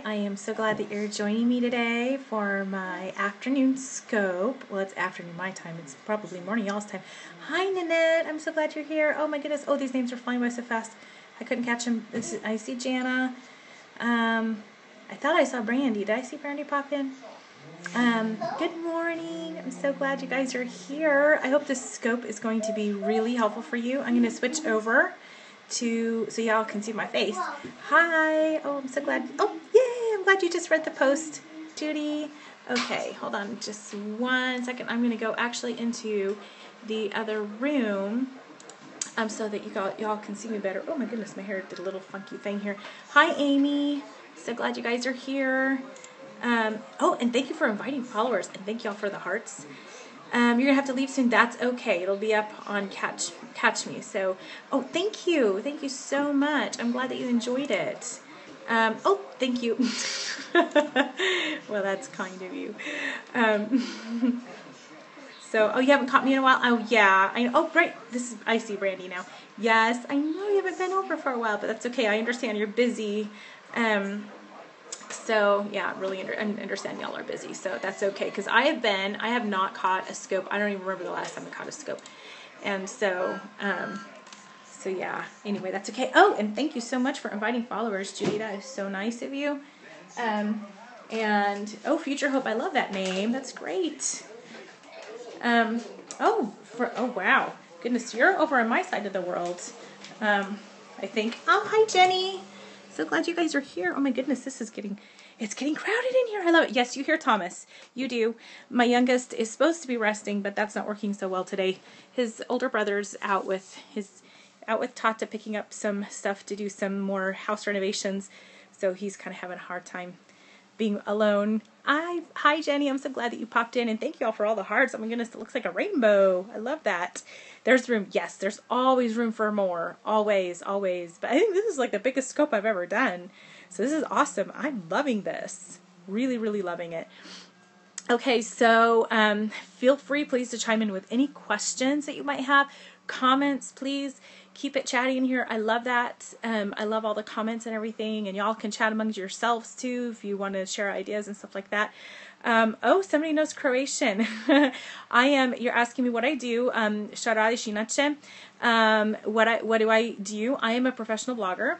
I am so glad that you're joining me today for my afternoon scope. Well, it's afternoon my time. It's probably morning y'all's time. Hi, Nanette. I'm so glad you're here. Oh, my goodness. Oh, these names are flying by so fast. I couldn't catch them. I see Jana. I thought I saw Brandy. Did I see Brandy pop in? Good morning. I'm so glad you guys are here. I hope this scope is going to be really helpful for you. I'm going to switch over so y'all can see my face. Hi. Oh, I'm so glad. Oh, yay. I'm glad you just read the post, Judy. Okay, hold on just 1 second. I'm going to go actually into the other room so that y'all can see me better. Oh my goodness, my hair did a little funky thing here. Hi, Amy. So glad you guys are here. Oh, and thank you for inviting followers, and thank y'all for the hearts. You're gonna have to leave soon. That's okay. It'll be up on Catch Me. So, oh, thank you so much. I'm glad that you enjoyed it. Oh, thank you. Well, that's kind of you. So, oh, you haven't caught me in a while. Oh, yeah. Oh, right. I see Brandy now. Yes, I know you haven't been over for a while, but that's okay. I understand you're busy. So yeah, really understand y'all are busy, so that's okay, because I have not caught a scope. I don't even remember the last time I caught a scope. And so so yeah, anyway, that's okay. Oh, and thank you so much for inviting followers, Judy. That is so nice of you. And oh, Future Hope, I love that name. That's great. Oh wow, goodness, you're over on my side of the world. I think. Oh, hi, Jenny. So glad you guys are here. Oh my goodness, it's getting crowded in here. I love it. Yes, you hear Thomas. You do. My youngest is supposed to be resting, but that's not working so well today. His older brother's out with Tata picking up some stuff to do some more house renovations. So he's kind of having a hard time being alone. Hi, Jenny. I'm so glad that you popped in, and thank you all for all the hearts. Oh my goodness, it looks like a rainbow. I love that. There's room. Yes, there's always room for more. Always, always. But I think this is like the biggest scope I've ever done. So this is awesome. I'm loving this. Really, really loving it. Okay, so feel free, please, to chime in with any questions that you might have. Comments, please. Keep it chatty in here. I love that. I love all the comments and everything. And y'all can chat amongst yourselves, too, if you want to share ideas and stuff like that. Oh, somebody knows Croatian. You're asking me what I do. Šta radiš inače? What do I do? I am a professional blogger.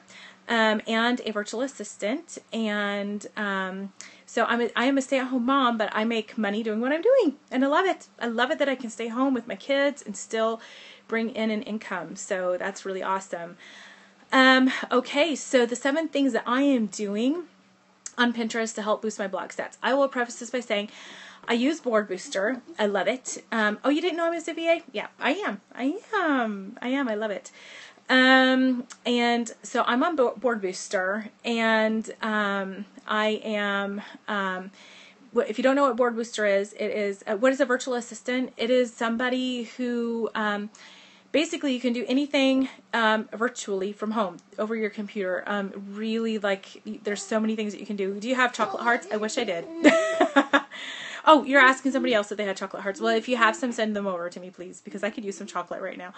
And a virtual assistant, and so I am a stay-at-home mom, but I make money doing what I'm doing, and I love it. I love it that I can stay home with my kids and still bring in an income, so that's really awesome. Okay, so the 7 things that I am doing on Pinterest to help boost my blog stats. I will preface this by saying I use Board Booster. I love it. Oh, you didn't know I was a VA? Yeah, I am. I love it. And so I'm on Board Booster, and I am, if you don't know what Board Booster is, it is, what is a virtual assistant? It is somebody who, basically you can do anything, virtually from home over your computer. Really, like, there's so many things that you can do. Do you have chocolate hearts? I wish I did. Oh, you're asking somebody else if they had chocolate hearts. Well, if you have some, send them over to me, please, because I could use some chocolate right now.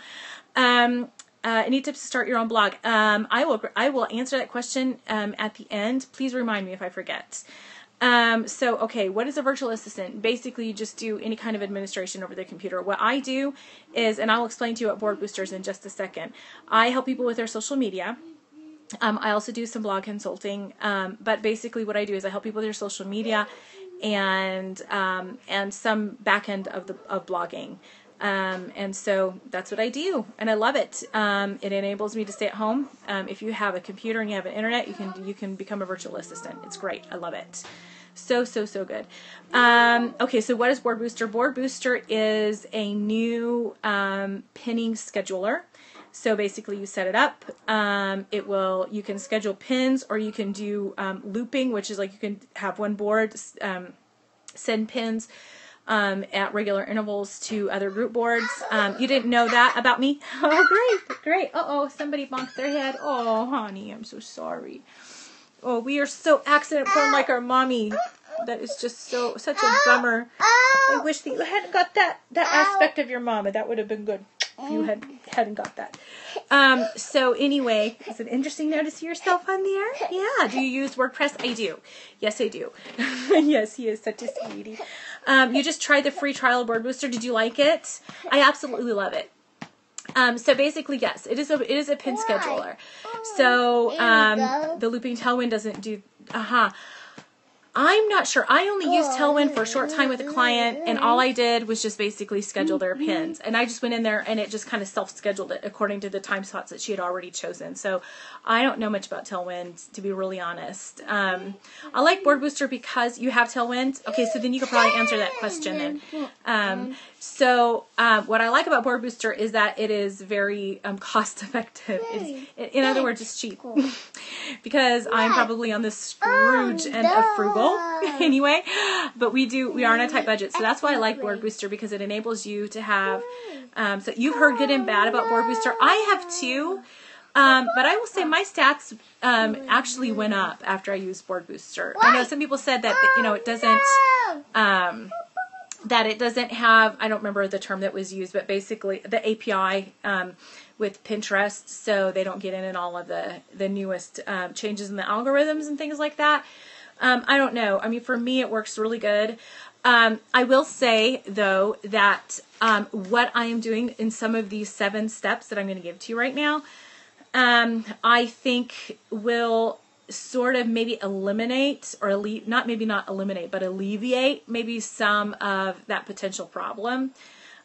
Any tips to start your own blog? I will answer that question at the end. Please remind me if I forget. So, okay, what is a virtual assistant? Basically, you just do any kind of administration over the computer. What I do is, and I'll explain to you what Board Booster is in just a second. I help people with their social media. I also do some blog consulting, but basically what I do is I help people with their social media and some back end of blogging. And so that's what I do, and I love it. It enables me to stay at home. If you have a computer and you have an internet, you can become a virtual assistant. It's great. I love it. So good. Okay, so what is Board Booster? Board Booster is a new pinning scheduler. So basically you set it up. You can schedule pins, or you can do looping, which is like you can have one board send pins at regular intervals to other group boards. You didn't know that about me? Oh, great. Uh-oh, somebody bonked their head. Oh, honey, I'm so sorry. Oh, we are so accident prone like our mommy. That is just such a bummer. I wish that you hadn't got that aspect of your mama. That would have been good. if you hadn't got that. So anyway, is it interesting now to see yourself on there? Yeah. Do you use WordPress? I do. Yes, I do. Yes, he is such a sweetie. You just tried the free trial of Word Booster. Did you like it? I absolutely love it. So basically, yes, it is a pin scheduler. So the looping tailwind doesn't do. I'm not sure. I only used Tailwind for a short time with a client, and all I did was just basically schedule their pins. And I just went in there, and it just kind of self-scheduled it according to the time slots that she had already chosen. So I don't know much about Tailwind, to be really honest. I like Word Booster because you have Tailwind. Okay, so then you could probably answer that question then. What I like about Word Booster is that it is very cost-effective. In other words, it's cheap. Because I'm probably on the Scrooge end of frugal anyway, but we are on a tight budget, so that's why I like Word Booster, because it enables you to have so you've heard good and bad about Word Booster. I have too, but I will say my stats actually went up after I used Word Booster. I know some people said that it doesn't have, I don't remember the term that was used, but basically the API with Pinterest, so they don't get in all of the newest changes in the algorithms and things like that. I don't know. I mean, for me, it works really good. I will say, though, that what I am doing in some of these 7 steps that I'm going to give to you right now, I think will sort of maybe eliminate, or not eliminate, but alleviate maybe some of that potential problem.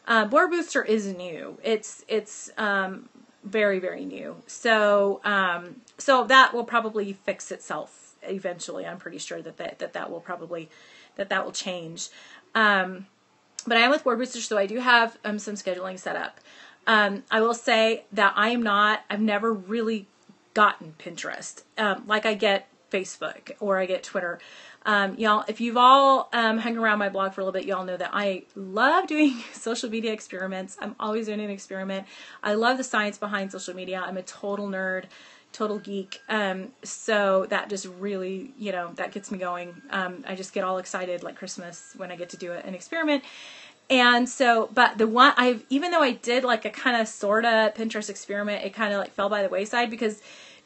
Word Booster is new. It's very, very new. So that will probably fix itself eventually. I'm pretty sure that will change. But I am with Word Booster, so I do have some scheduling set up. I will say that I've never really gotten Pinterest like I get Facebook or I get Twitter. Y'all, if you've all hung around my blog for a little bit, y'all know that I love doing social media experiments. I'm always doing an experiment. I love the science behind social media. I'm a total nerd, total geek. So that just really, that gets me going. I just get all excited like Christmas when I get to do an experiment. And so, but even though I did like a kind of sorta Pinterest experiment, it kind of like fell by the wayside because,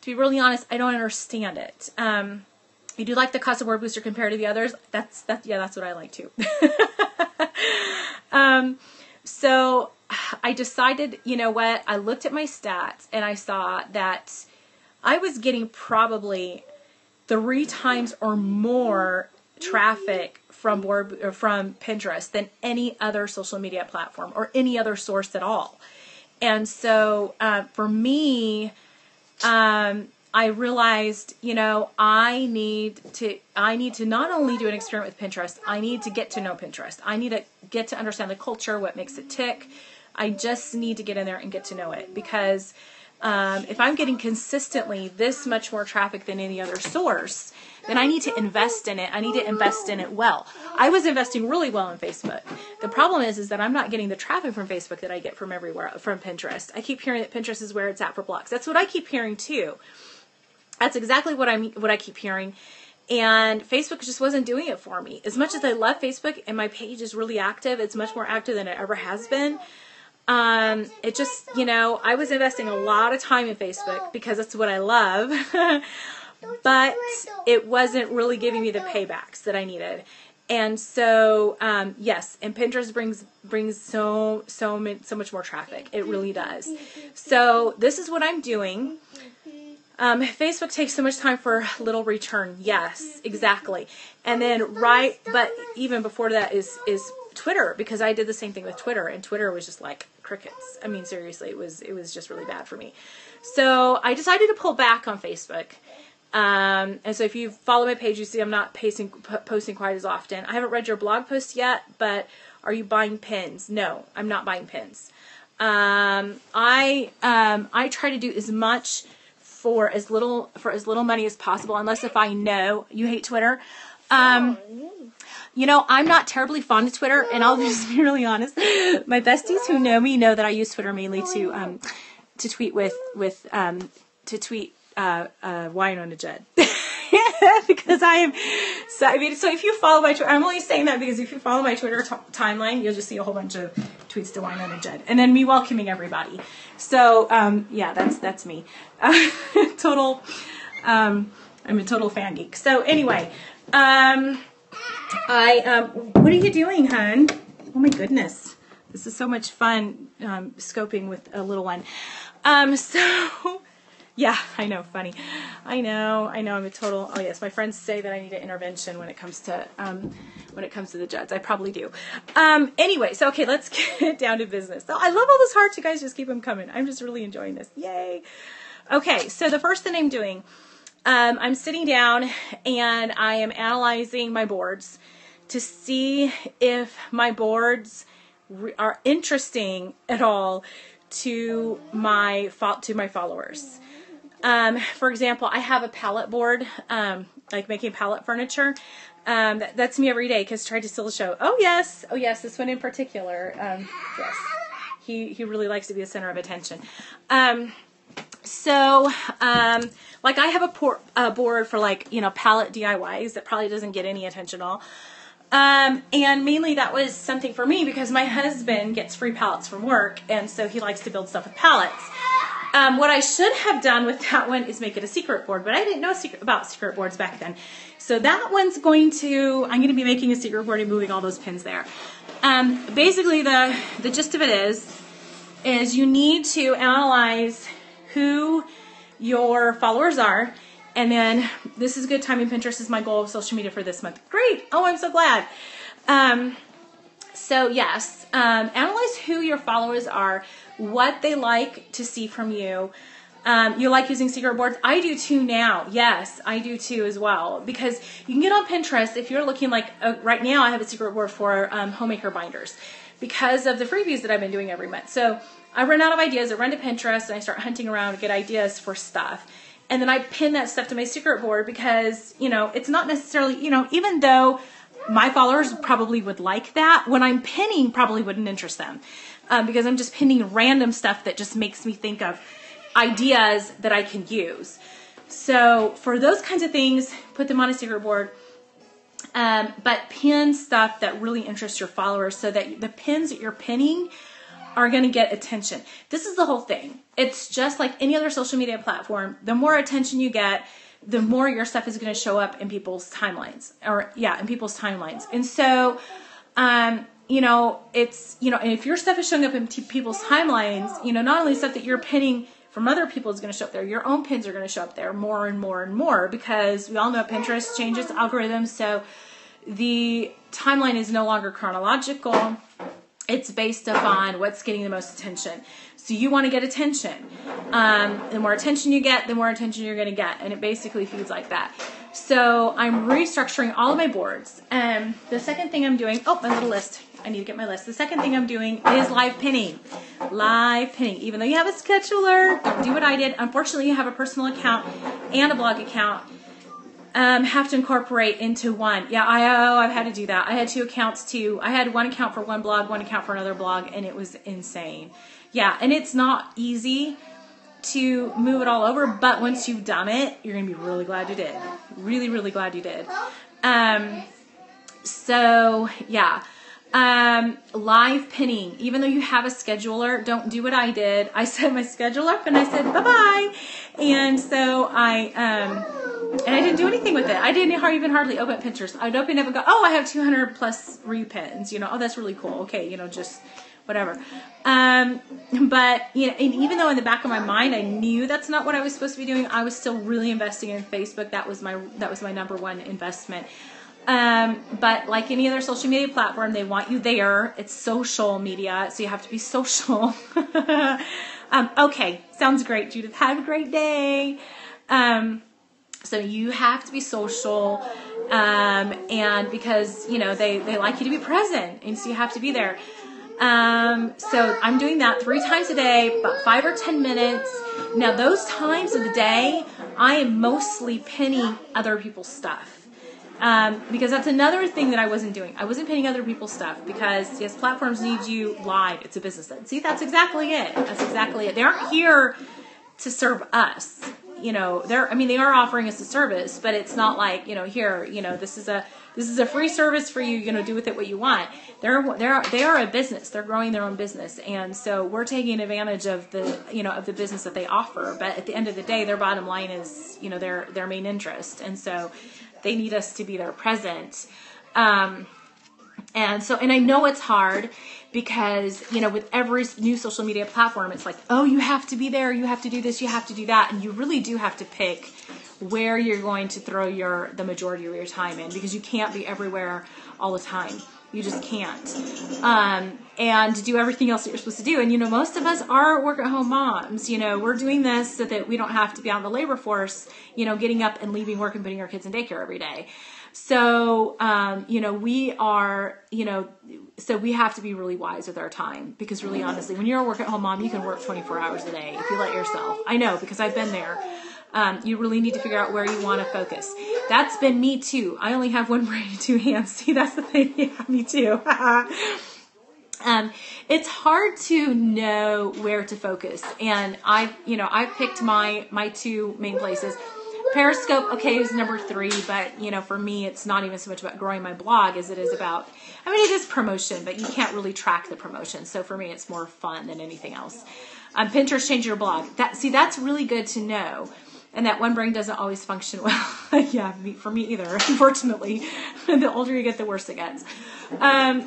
to be really honest, I don't understand it. You do like the cost of Word Booster compared to the others? That's what I like too. So I decided, you know what? I looked at my stats and I saw that I was getting probably 3 times or more traffic from Pinterest than any other social media platform or any other source at all. And so for me, I realized, I need to not only do an experiment with Pinterest, I need to get to know Pinterest. I need to get to understand the culture, what makes it tick. I just need to get in there and get to know it, because if I'm getting consistently this much more traffic than any other source, then I need to invest in it. I need to invest in it well. I was investing really well in Facebook. The problem is that I'm not getting the traffic from Facebook that I get from everywhere, from Pinterest. I keep hearing that Pinterest is where it's at for blocks. That's what I keep hearing too. That's exactly what I keep hearing. And Facebook just wasn't doing it for me. As much as I love Facebook and my page is really active, it's much more active than it ever has been. It just, I was investing a lot of time in Facebook because that's what I love, but it wasn't really giving me the paybacks that I needed. And so, yes, and Pinterest brings so much more traffic. It really does. So this is what I'm doing. Facebook takes so much time for little return. Yes, exactly. And then but even before that is Twitter, because I did the same thing with Twitter, and Twitter was just like crickets. I mean, seriously, it was just really bad for me. So I decided to pull back on Facebook. And so if you follow my page, you see I'm not posting quite as often. I haven't read your blog post yet, but are you buying pins? No, I'm not buying pins. I try to do as much for as little money as possible, unless if I know you hate Twitter. I'm not terribly fond of Twitter, and I'll just be really honest. My besties who know me know that I use Twitter mainly to tweet to tweet Wynonna Judd. Because I am, so if you follow my Twitter, I'm only saying that because if you follow my Twitter timeline, you'll just see a whole bunch of tweets to Wine and Judd, and then me welcoming everybody. So yeah, that's me. Total. I'm a total fan geek. So anyway, what are you doing, hun? Oh my goodness, this is so much fun scoping with a little one. So. Yeah, I know, funny. I know, I'm a total, oh yes, my friends say that I need an intervention when it comes to the Judds. I probably do. Anyway, so okay, let's get down to business. So I love all those hearts, you guys, just keep them coming. I'm just really enjoying this. Yay. Okay, so the first thing I'm doing, I'm sitting down and I am analyzing my boards to see if my boards are interesting at all to my followers. For example, I have a pallet board, like making pallet furniture. That's me every day because tried to steal the show. Oh yes, this one in particular. Yes, he really likes to be the center of attention. So like I have a board for like, pallet DIYs that probably doesn't get any attention at all. And mainly that was something for me because my husband gets free pallets from work, and so he likes to build stuff with pallets. What I should have done with that one is make it a secret board, but I didn't know about secret boards back then. So that one's I'm going to be making a secret board and moving all those pins there. Basically the gist of it is you need to analyze who your followers are. And then this is good timing. Pinterest is my goal of social media for this month. Great. Oh, I'm so glad. So yes, analyze who your followers are, what they like to see from you. You like using secret boards? I do too now. Yes, I do too as well. Because you can get on Pinterest if you're looking like, right now I have a secret board for homemaker binders because of the freebies that I've been doing every month. So I run out of ideas, I run to Pinterest and I start hunting around to get ideas for stuff. And then I pin that stuff to my secret board because, it's not necessarily, even though my followers probably would like that, when I'm pinning probably wouldn't interest them because I'm just pinning random stuff that just makes me think of ideas that I can use. So for those kinds of things, put them on a secret board, but pin stuff that really interests your followers so that the pins that you're pinning are going to get attention. This is the whole thing. It's just like any other social media platform. The more attention you get, the more your stuff is going to show up in people's timelines in people's timelines. And so, and if your stuff is showing up in people's timelines, not only stuff that you're pinning from other people is going to show up there, your own pins are going to show up there more and more and more because we all know Pinterest changes algorithms. So the timeline is no longer chronological. It's based upon what's getting the most attention. So you want to get attention. The more attention you get, the more attention you're going to get. And it basically feeds like that. So I'm restructuring all of my boards. The second thing I'm doing, my little list. I need to get my list. The second thing I'm doing is live pinning. Live pinning. Even though you have a scheduler, don't do what I did. Unfortunately, you have a personal account and a blog account. Have to incorporate into one. Yeah, I've had to do that. I had 2 accounts too. I had one account for one blog, one account for another blog, and it was insane. Yeah, and it's not easy to move it all over, but once you've done it, you're going to be really glad you did. Really, really glad you did. So, yeah. Live pinning. Even though you have a scheduler, don't do what I did. I set my schedule up and I said, bye-bye. And so and I didn't do anything with it. I didn't even hardly open Pinterest. I'd open it and go, I have 200 plus repins. That's really cool. Okay, just whatever. But, and even though in the back of my mind, I knew that's not what I was supposed to be doing, I was still really investing in Facebook. That was my number one investment. But like any other social media platform, they want you there. It's social media, so you have to be social. Okay, sounds great, Judith. Have a great day. So you have to be social, and because, they like you to be present, and so you have to be there. So I'm doing that 3 times a day, about 5 or 10 minutes. Now, those times of the day, I am mostly pinning other people's stuff. Because that's another thing that I wasn't doing. I wasn't pinning other people's stuff because, yes, platforms need you live. It's a business. See, that's exactly it. That's exactly it. They aren't here to serve us. They are offering us a service, but it's not like, here, this is a This is a free service for you. Do with it what you want. They are a business. They're growing their own business, and so we're taking advantage of the business that they offer. But at the end of the day, their bottom line is their main interest, and so they need us to be there present. And I know it's hard because, with every new social media platform, it's like, oh, you have to be there, you have to do this, you have to do that. And you really do have to pick where you're going to throw the majority of your time in, because you can't be everywhere all the time. You just can't. And do everything else that you're supposed to do. And, most of us are work-at-home moms. We're doing this so that we don't have to be on the labor force, getting up and leaving work and putting our kids in daycare every day. So, so we have to be really wise with our time, because really honestly, when you're a work-at-home mom, you can work 24 hours a day if you let yourself. I know, because I've been there. You really need to figure out where you want to focus. That's been me too. I only have one brain and two hands. See, that's the thing. Yeah, me too. It's hard to know where to focus. And I've picked my two main places. Periscope, okay, is number 3, but, for me, it's not even so much about growing my blog as it is about, it is promotion, but you can't really track the promotion. So for me, it's more fun than anything else. Pinterest, change your blog. That's really good to know. And that one brain doesn't always function well. Yeah, for me either, unfortunately. The older you get, the worse it gets. But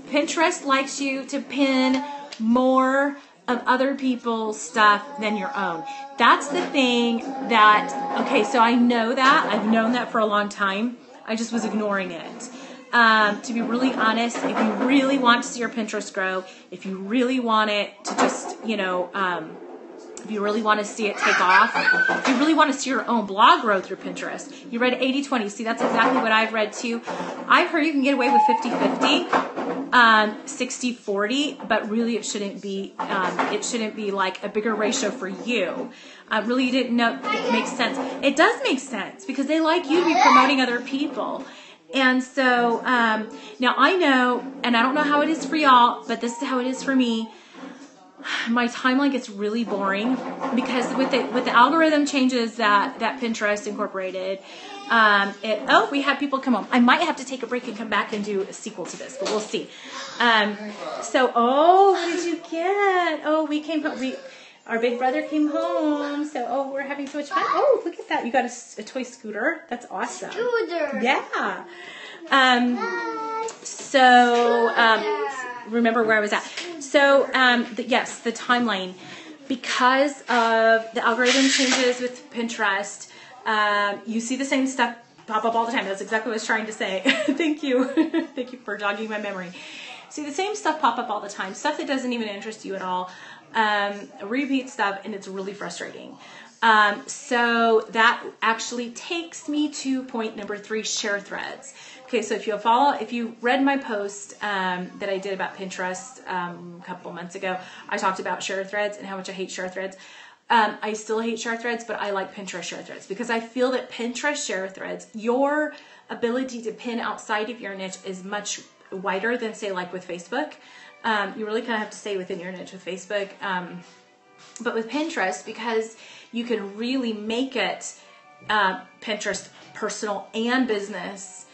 Pinterest likes you to pin more of other people's stuff than your own. That's the thing so I know that. I've known that for a long time. I just was ignoring it. To be really honest, if you really want to see your Pinterest grow, if you really want it to just, if you really want to see it take off, if you really want to see your own blog grow through Pinterest, you read 80-20. See, that's exactly what I've read too. I've heard you can get away with 50-50, 60-40, but really it shouldn't be like a bigger ratio for you. Really, you didn't know it makes sense. It does make sense because they like you to be promoting other people. And so now I know, and I don't know how it is for y'all, but this is how it is for me. My timeline gets really boring because with the algorithm changes that Pinterest incorporated, we had people come home. I might have to take a break and come back and do a sequel to this, but we'll see. What did you get? Oh, we came home. Our big brother came home, so we're having so much fun. Oh, look at that! You got a toy scooter. That's awesome. Scooter. Yeah. Remember where I was at. So, yes, the timeline. Because of the algorithm changes with Pinterest, you see the same stuff pop up all the time. That's exactly what I was trying to say. Thank you. Thank you for jogging my memory. See the same stuff pop up all the time. Stuff that doesn't even interest you at all. Repeat stuff, and it's really frustrating. So that actually takes me to point number 3, share threads. Okay, so if you read my post that I did about Pinterest a couple months ago, I talked about share threads and how much I hate share threads. I still hate share threads, but I like Pinterest share threads because I feel that Pinterest share threads, your ability to pin outside of your niche is much wider than, say, like with Facebook. You really kind of have to stay within your niche with Facebook. But with Pinterest, because you can really make it Pinterest personal and business.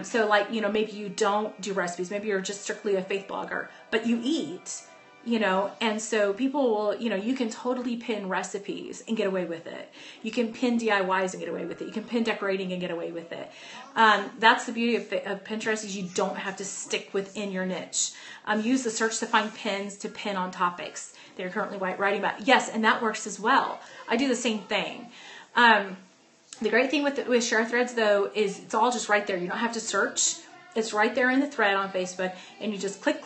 So like, maybe you don't do recipes. Maybe you're just strictly a faith blogger, but you eat, and so people will, you can totally pin recipes and get away with it. You can pin DIYs and get away with it. You can pin decorating and get away with it. That's the beauty of Pinterest is you don't have to stick within your niche. Use the search to find pins to pin on topics that you're currently writing about. Yes, and that works as well. I do the same thing. The great thing with share threads, though, is it's all just right there. You don't have to search. It's right there in the thread on Facebook, and you just click,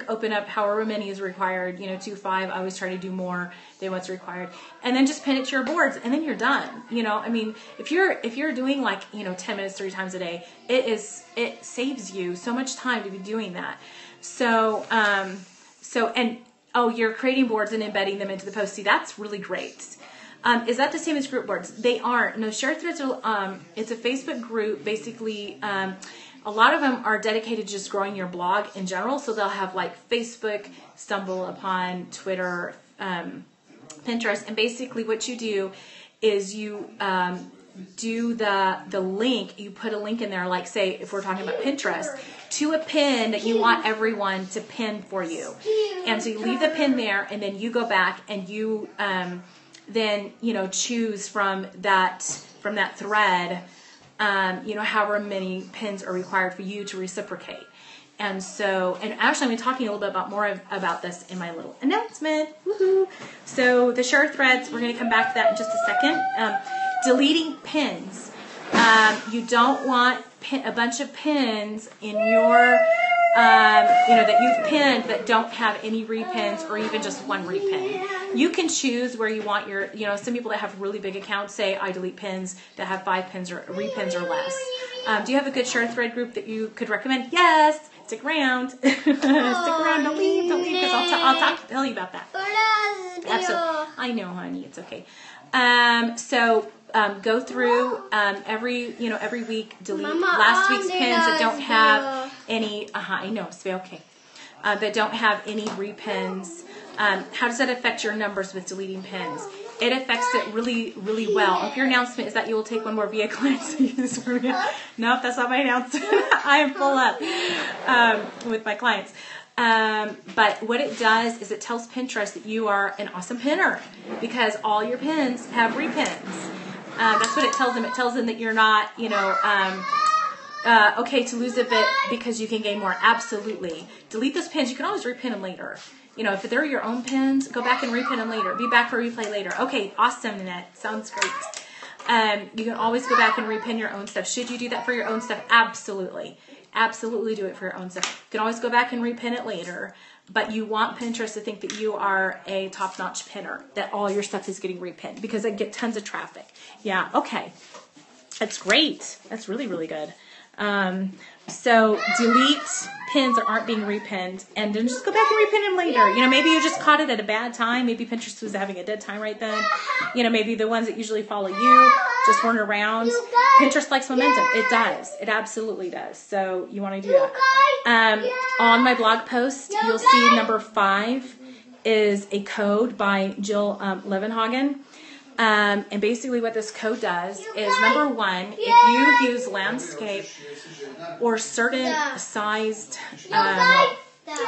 open up however many is required, 2, 5. I always try to do more than what's required, and then just pin it to your boards, and then you're done. If you're doing 10 minutes 3 times a day, it saves you so much time to be doing that. You're creating boards and embedding them into the post. See, that's really great. Is that the same as group boards? They aren't. No, share threads are, it's a Facebook group. Basically, a lot of them are dedicated to just growing your blog in general. So they'll have Facebook, StumbleUpon, Twitter, Pinterest. And basically what you do is you do the link, you put a link in there, like say if we're talking about Pinterest, to a pin that you want everyone to pin for you. And so you leave the pin there, and then you go back and you then choose from that thread, however many pins are required for you to reciprocate. And so, and actually I'm talking a little bit more about this in my little announcement. Woohoo! So the share threads, we're going to come back to that in just a second. Deleting pins. You don't want a bunch of pins in your, that you've pinned that don't have any repins or even just one repin. You can choose where you want your, some people that have really big accounts say, I delete pins that have 5 pins or repins or less. Do you have a good share thread group that you could recommend? Yes! Stick around. Stick around. Don't leave, because I'll tell you about that. Absolutely. I know, honey. It's okay. So go through every week, delete last week's pins that don't have any. I know, it's okay. That don't have any repins. How does that affect your numbers with deleting pins? It affects it really, really well. If your announcement is that you will take one more via clients, nope, that's not my announcement. I am full up with my clients. But what it does is it tells Pinterest that you are an awesome pinner because all your pins have repins. That's what it tells them. It tells them that you're not, okay to lose a bit because you can gain more. Absolutely. Delete those pins. You can always repin them later. If they're your own pins, go back and repin them later. Be back for replay later. Okay, awesome, Nanette. Sounds great. You can always go back and repin your own stuff. Should you do that for your own stuff? Absolutely. Absolutely do it for your own stuff. You can always go back and repin it later, but you want Pinterest to think that you are a top-notch pinner, that all your stuff is getting repinned because they get tons of traffic. Yeah, okay. That's great. That's really, really good. So delete pins that aren't being repinned and then just go back and repin them later. Maybe you just caught it at a bad time. Maybe Pinterest was having a dead time right then. Maybe the ones that usually follow you just weren't around. Pinterest likes momentum. It does. It absolutely does. So you want to do that. On my blog post, you'll see number 5 is a code by Jill Levenhagen. And basically what this code does is, number 1, if you use landscape or certain sized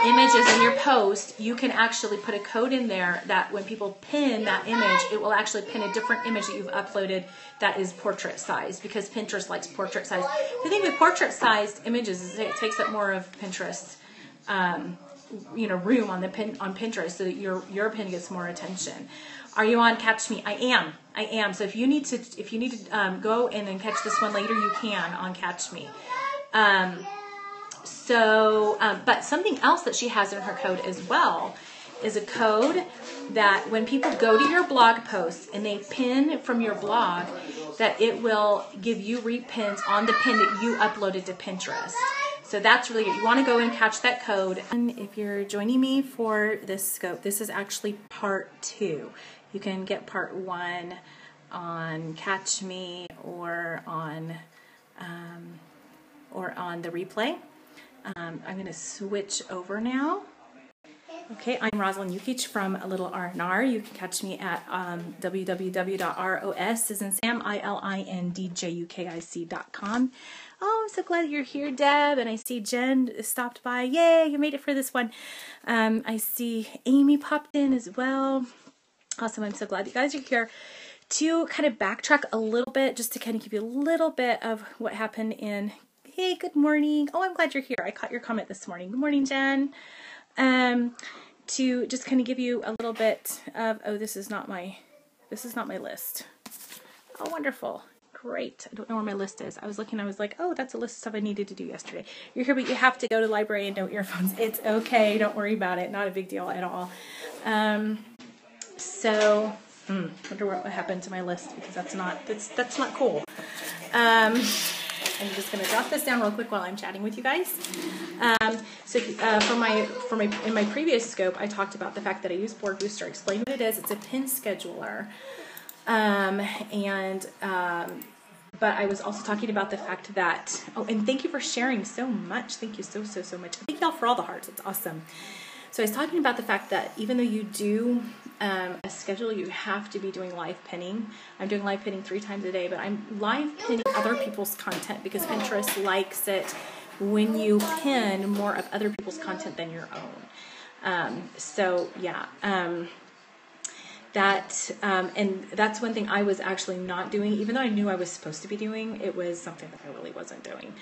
images in your post, you can actually put a code in there that when people pin that image, it will actually pin a different image that you've uploaded that is portrait size, because Pinterest likes portrait size. The thing with portrait sized images is it takes up more of Pinterest room on Pinterest, so that your pin gets more attention. Are you on Catch Me? I am. So if you need to go in and catch this one later, you can on Catch Me. But something else that she has in her code as well is a code that when people go to your blog posts and they pin from your blog, that it will give you repins on the pin that you uploaded to Pinterest. So that's really good. You want to go and catch that code. And if you're joining me for this scope, this is actually part 2. You can get part 1 on Catch Me or on the replay. I'm going to switch over now. Okay, I'm Rosalind Yukich from A Little R&R. You can catch me at www.rosilindjukic.com. Oh, I'm so glad you're here, Deb. And I see Jen stopped by. Yay, you made it for this one. I see Amy popped in as well. Awesome, I'm so glad you guys are here. To kind of backtrack a little bit, just to kind of give you a little bit of what happened in, hey, good morning. Oh, I'm glad you're here. I caught your comment this morning. Good morning, Jen. To just kind of give you a little bit of, oh, this is not my list. Oh, wonderful. Great. I don't know where my list is. I was looking, I was like, oh, that's a list of stuff I needed to do yesterday. You're here, but you have to go to the library and no earphones. It's okay. Don't worry about it. Not a big deal at all. Wonder what happened to my list, because that's not cool. I'm just going to jot this down real quick while I'm chatting with you guys. In my previous scope, I talked about the fact that I use Board Booster. Explain what it is. It's a pin scheduler. But I was also talking about the fact that, and thank you for sharing so much. Thank you so much. Thank y'all for all the hearts. It's awesome. So I was talking about the fact that even though you do a schedule, you have to be doing live pinning. I'm doing live pinning 3 times a day, but I'm live pinning other people's content because Pinterest likes it when you pin more of other people's content than your own. So yeah, and that's one thing I was actually not doing, even though I knew I was supposed to be doing. It was something that I really wasn't doing.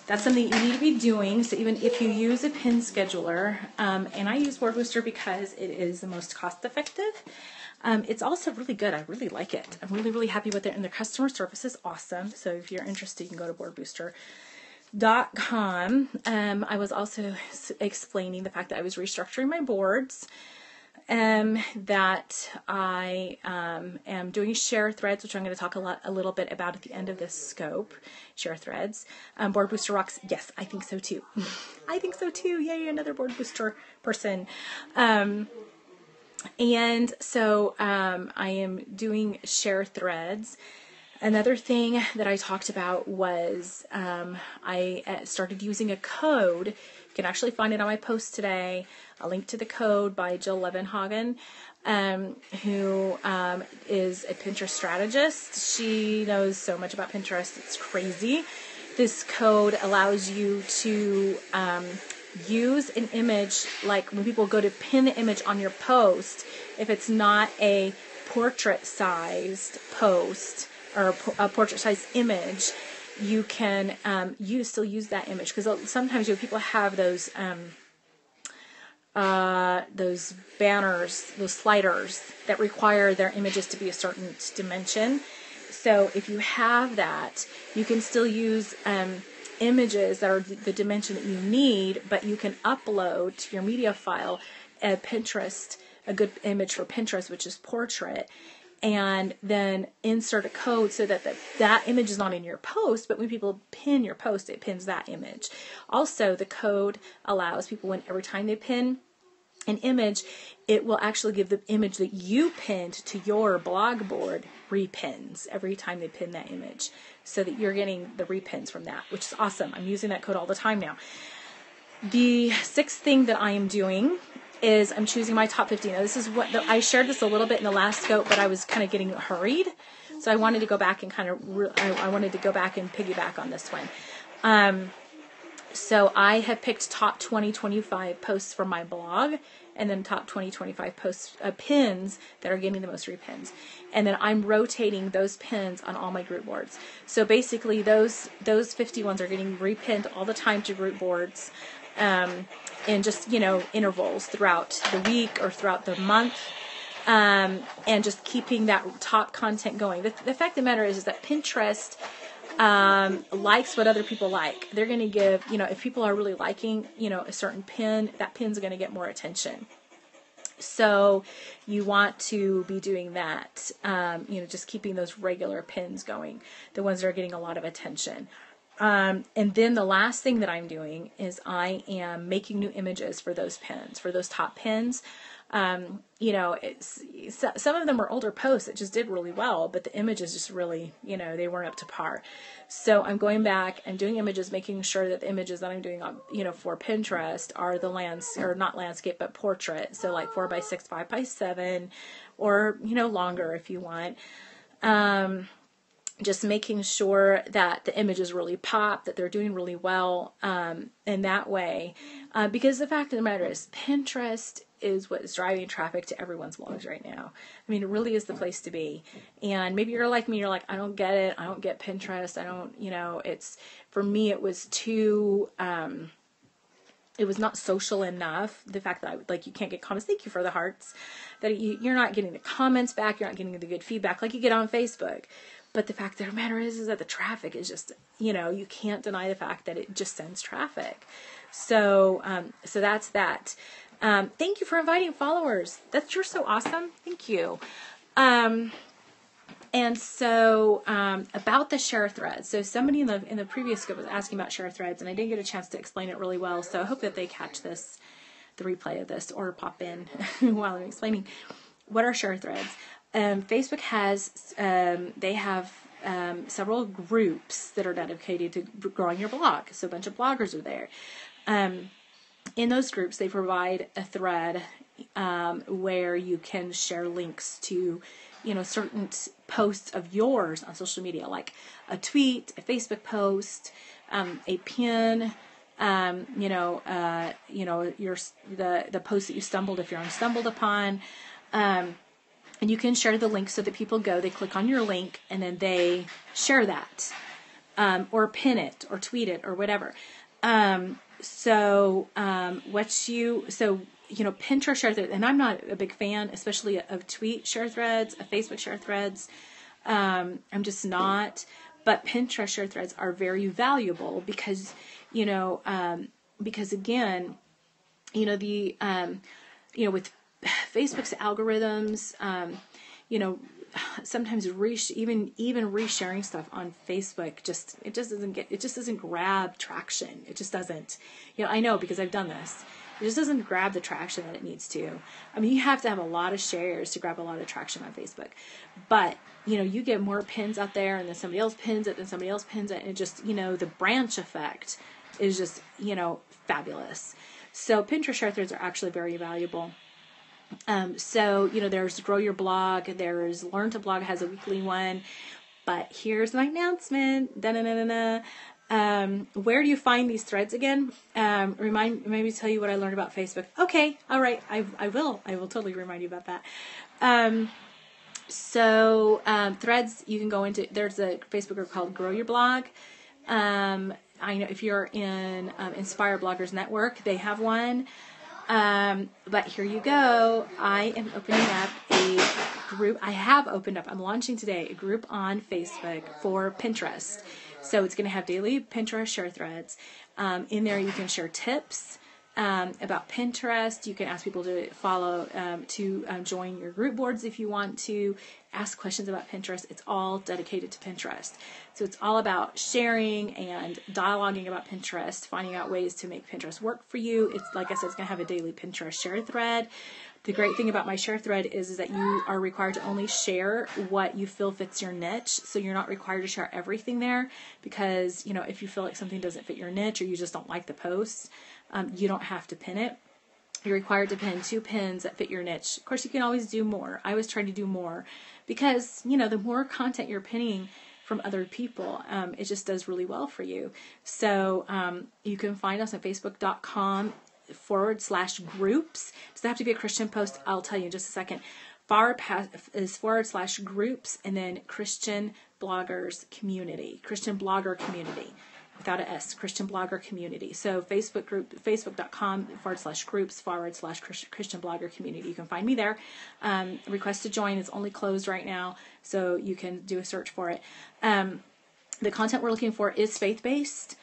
That's something you need to be doing. So even if you use a pin scheduler, and I use Board Booster because it is the most cost effective, it's also really good. I really like it. I'm really, really happy with it. And their customer service is awesome. So if you're interested, you can go to boardbooster.com. I was also explaining the fact that I was restructuring my boards, that I am doing share threads, which I'm going to talk a little bit about at the end of this scope. Share threads. Board Booster rocks. Yes, I think so too. I think so too. Yay, another Board Booster person. And so I am doing share threads. Another thing that I talked about was I started using a code. You can actually find it on my post today. A link to the code by Jill Levenhagen, who is a Pinterest strategist. She knows so much about Pinterest. It's crazy. This code allows you to use an image, like when people go to pin the image on your post, if it's not a portrait-sized post or a portrait-sized image, you can still use that image, because sometimes people have those banners, those sliders that require their images to be a certain dimension. So if you have that, you can still use images that are the dimension that you need, but you can upload to your media file a good image for Pinterest, which is portrait, and then insert a code so that that image is not in your post, but when people pin your post, it pins that image. Also, the code allows people, every time they pin an image, it will actually give the image that you pinned to your blog board repins every time they pin that image, so that you're getting the repins from that, which is awesome. I'm using that code all the time now. The 6th thing that I am doing is I'm choosing my top 50. Now, this is I shared this a little bit in the last scope, but I was kind of getting hurried, so I wanted to go back and I wanted to go back and piggyback on this one. So I have picked top 20-25 posts from my blog, and then top 20-25 posts, pins that are getting the most repins. And then I'm rotating those pins on all my group boards. So basically those 50 ones are getting repinned all the time to group boards, in just, intervals throughout the week or throughout the month. And just keeping that top content going. The fact of the matter is that Pinterest likes what other people like. They're going to give, if people are really liking, a certain pin, that pin's going to get more attention. So you want to be doing that, just keeping those regular pins going, the ones that are getting a lot of attention. And then the last thing that I'm doing is I am making new images for those pins, for those top pins. Some of them are older posts that just did really well, but the images just really, they weren't up to par. So I'm going back and doing images, making sure that the images that I'm doing on, for Pinterest are not landscape, but portrait. So like 4x6, 5x7, or, longer if you want. Just making sure that the images really pop, that they're doing really well, in that way. Because the fact of the matter is, Pinterest is what is driving traffic to everyone's blogs right now. I mean, it really is the place to be. And maybe you're like me, you're like, I don't get it. I don't get Pinterest. I don't, for me, it was too, it was not social enough. The fact that you can't get comments. Thank you for the hearts. That you're not getting the comments back. You're not getting the good feedback like you get on Facebook. But the fact of the matter is that the traffic is just, you can't deny the fact that it just sends traffic. So that's that. Thank you for inviting followers. You're so awesome. Thank you. And so, about the share threads. So somebody in the previous scope was asking about share threads, and I didn't get a chance to explain it really well. So I hope that they catch the replay of this, or pop in while I'm explaining. What are share threads? Facebook has, they have several groups that are dedicated to growing your blog. So a bunch of bloggers are there. in those groups, they provide a thread where you can share links to, certain posts of yours on social media, like a tweet, a Facebook post, a pin, your the post that you stumbled, if you're stumbled upon, and you can share the link so that people they click on your link, and then they share that, or pin it, or tweet it, or whatever. Pinterest share threads, and I'm not a big fan, especially of tweet share threads, of Facebook share threads. I'm just not. But Pinterest share threads are very valuable because, again, with Facebook's algorithms, sometimes even resharing stuff on Facebook it just doesn't grab traction. It just doesn't. I know, because I've done this. It just doesn't grab the traction that it needs to. I mean, you have to have a lot of shares to grab a lot of traction on Facebook. But, you get more pins out there, and then somebody else pins it, and somebody else pins it, and it just, the branch effect is just, fabulous. So Pinterest share threads are actually very valuable. There's Grow Your Blog, there's Learn to Blog has a weekly one, but here's my announcement. Where do you find these threads again? Maybe tell you what I learned about Facebook. Okay. All right. I will totally remind you about that. Threads, you can go into, there's a Facebook group called Grow Your Blog. I know if you're in Inspire Bloggers Network, they have one. But here you go. I am opening up a group. I'm launching today a group on Facebook for Pinterest. So it's going to have daily Pinterest share threads. In there, you can share tips about Pinterest. You can ask people to follow, join your group boards if you want to. Ask questions about Pinterest. It's all dedicated to Pinterest. So it's all about sharing and dialoguing about Pinterest, finding out ways to make Pinterest work for you. It's, like I said, it's going to have a daily Pinterest share thread. The great thing about my share thread is that you are required to only share what you feel fits your niche. So you're not required to share everything there, because, if you feel like something doesn't fit your niche, or you just don't like the post, you don't have to pin it. You're required to pin 2 pins that fit your niche. Of course, you can always do more. I always try to do more because, the more content you're pinning from other people, it just does really well for you. So you can find us at facebook.com/groups. Does that have to be a Christian post? I'll tell you in just a second. /groups, and then Christian Bloggers Community, Christian Blogger Community. Without an S, Christian Blogger Community. So facebook.com/groups/Christian Blogger Community. You can find me there. Request to join is only closed right now, so you can do a search for it. The content we're looking for is faith-based.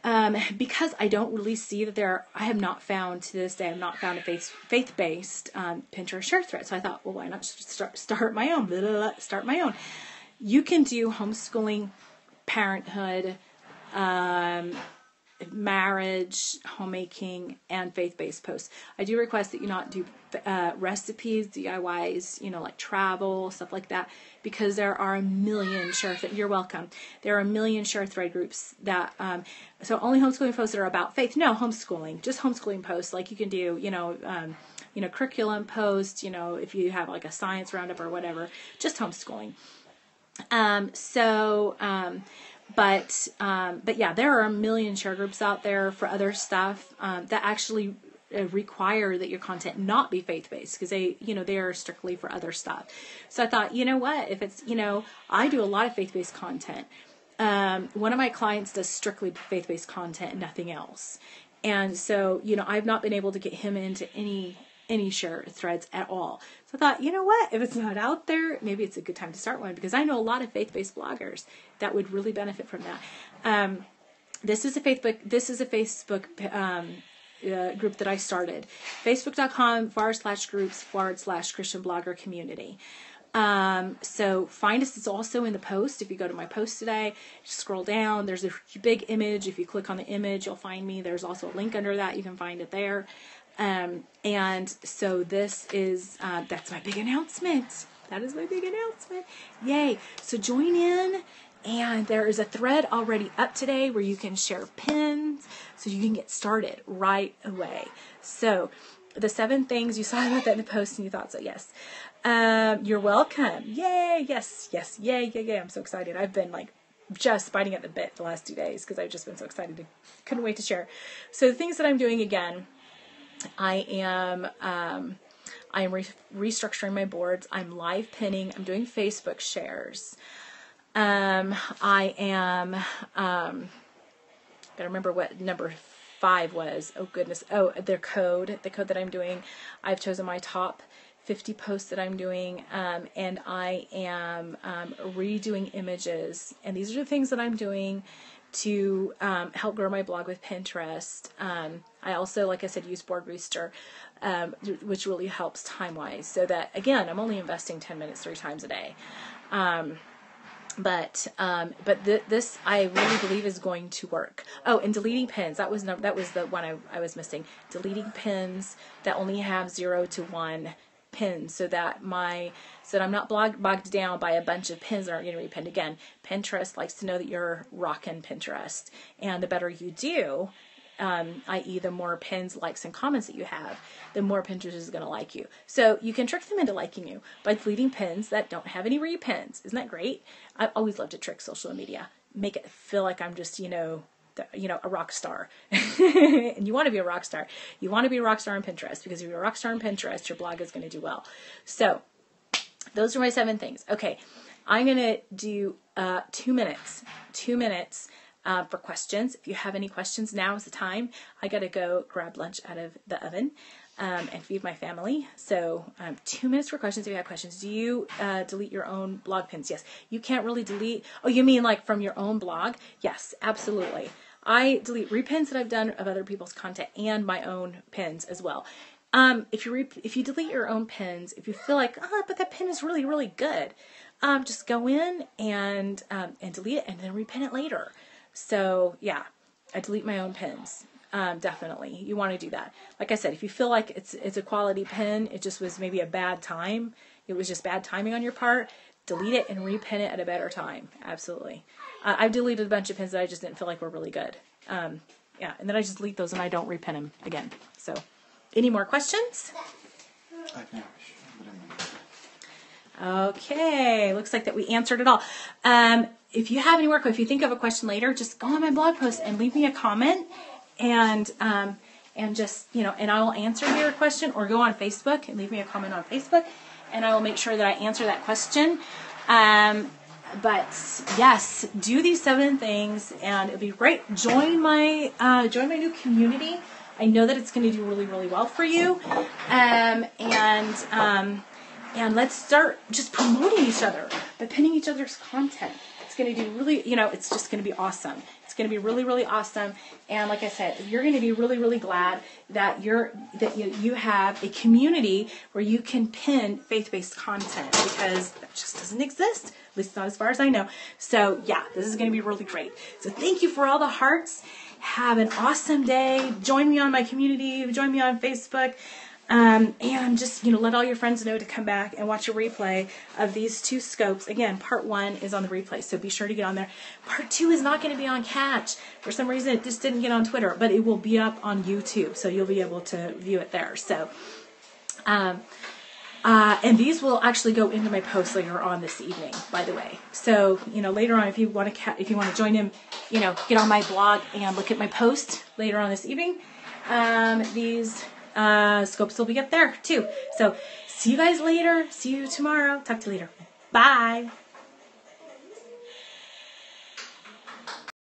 Because I don't really see that I have not found to this day, a faith-based Pinterest share thread. So I thought, well, why not start my own? Start my own. You can do homeschooling, parenthood, marriage, homemaking, and faith-based posts. I do request that you not do recipes, DIYs, like travel, stuff like that, because there are a million you're welcome. There are a million share thread groups that, so only homeschooling posts that are about faith. No, homeschooling, just homeschooling posts. Like you can do, curriculum posts, if you have like a science roundup or whatever, just homeschooling. But yeah, there are a million share groups out there for other stuff that actually require that your content not be faith-based, because they are strictly for other stuff. So I thought, if it's, I do a lot of faith-based content. One of my clients does strictly faith-based content and nothing else. And so, I've not been able to get him into any share threads at all. So I thought, if it's not out there, maybe it's a good time to start one, because I know a lot of faith-based bloggers that would really benefit from that. This is a Facebook group that I started. Facebook.com/groups/Christian Blogger Community. So find us. It's also in the post. If you go to my post today, scroll down, there's a big image. If you click on the image, you'll find me. There's also a link under that. You can find it there. And so this is, that's my big announcement. That is my big announcement. Yay. So join in. And there is a thread already up today where you can share pins so you can get started right away. So the 7 things, you saw that in the post and you thought so, yes. You're welcome. Yay. Yes. Yay. I'm so excited. I've been like just biting at the bit the last 2 days because I've just been so excited. Couldn't wait to share. So the things that I'm doing again, I am restructuring my boards. I'm live pinning. I'm doing Facebook shares. I am, gotta remember what number 5 was. Oh goodness. Oh, the code that I'm doing. I've chosen my top 50 posts that I'm doing, and I am redoing images. And these are the things that I'm doing to help grow my blog with Pinterest. I also, like I said, use Board Rooster, which really helps time-wise. So that, again, I'm only investing 10 minutes 3 times a day. But this I really believe is going to work. Oh, and deleting pins. That was the one I was missing. Deleting pins that only have 0 to 1 pins, so that I'm not bogged down by a bunch of pins that aren't getting repinned. Again, Pinterest likes to know that you're rocking Pinterest, and the better you do, i.e. the more pins, likes, and comments that you have, the more Pinterest is going to like you. So you can trick them into liking you by deleting pins that don't have any repins. Isn't that great? I always love to trick social media, make it feel like I'm just, a rock star. And you want to be a rock star. You want to be a rock star on Pinterest, because if you're a rock star on Pinterest, your blog is going to do well. So those are my 7 things. Okay. I'm going to do 2 minutes. 2 minutes. For questions. If you have any questions, now is the time. I got to go grab lunch out of the oven and feed my family. So 2 minutes for questions if you have questions. Do you delete your own blog pins? Yes. You can't really delete. Oh, you mean like from your own blog? Yes, absolutely. I delete repins that I've done of other people's content and my own pins as well. If you delete your own pins, if you feel like, but that pin is really, really good, just go in and delete it and then repin it later. So yeah, I delete my own pins. Definitely. You want to do that. Like I said, if you feel like it's a quality pin, it just was maybe a bad time. It was just bad timing on your part. Delete it and repin it at a better time. Absolutely. I've deleted a bunch of pins that I just didn't feel like were really good. Yeah. And then I just delete those and I don't repin them again. So any more questions? Okay. Looks like that we answered it all. If you have any work, or if you think of a question later, just go on my blog post and leave me a comment, and just, and I will answer your question, or go on Facebook and leave me a comment on Facebook, and I will make sure that I answer that question. But yes, do these 7 things, and it'll be great. Join my new community. I know that it's going to do really, really well for you. And let's start just promoting each other by pinning each other's content. It's going to do really, it's just going to be awesome. It's going to be really, really awesome. And like I said, you're going to be really, really glad that you have a community where you can pin faith-based content, because that just doesn't exist, at least not as far as I know. So yeah, this is going to be really great. So thank you for all the hearts. Have an awesome day. Join me on my community. Join me on Facebook. And just, let all your friends know to come back and watch a replay of these 2 scopes. Again, part 1 is on the replay, so be sure to get on there. Part 2 is not going to be on Catch. For some reason, it just didn't get on Twitter, but it will be up on YouTube, so you'll be able to view it there. So, and these will actually go into my post later on this evening, by the way. So, later on, if you want to join in, get on my blog and look at my post later on this evening, these scopes will be up there too. So see you guys later. See you tomorrow. Talk to you later. Bye.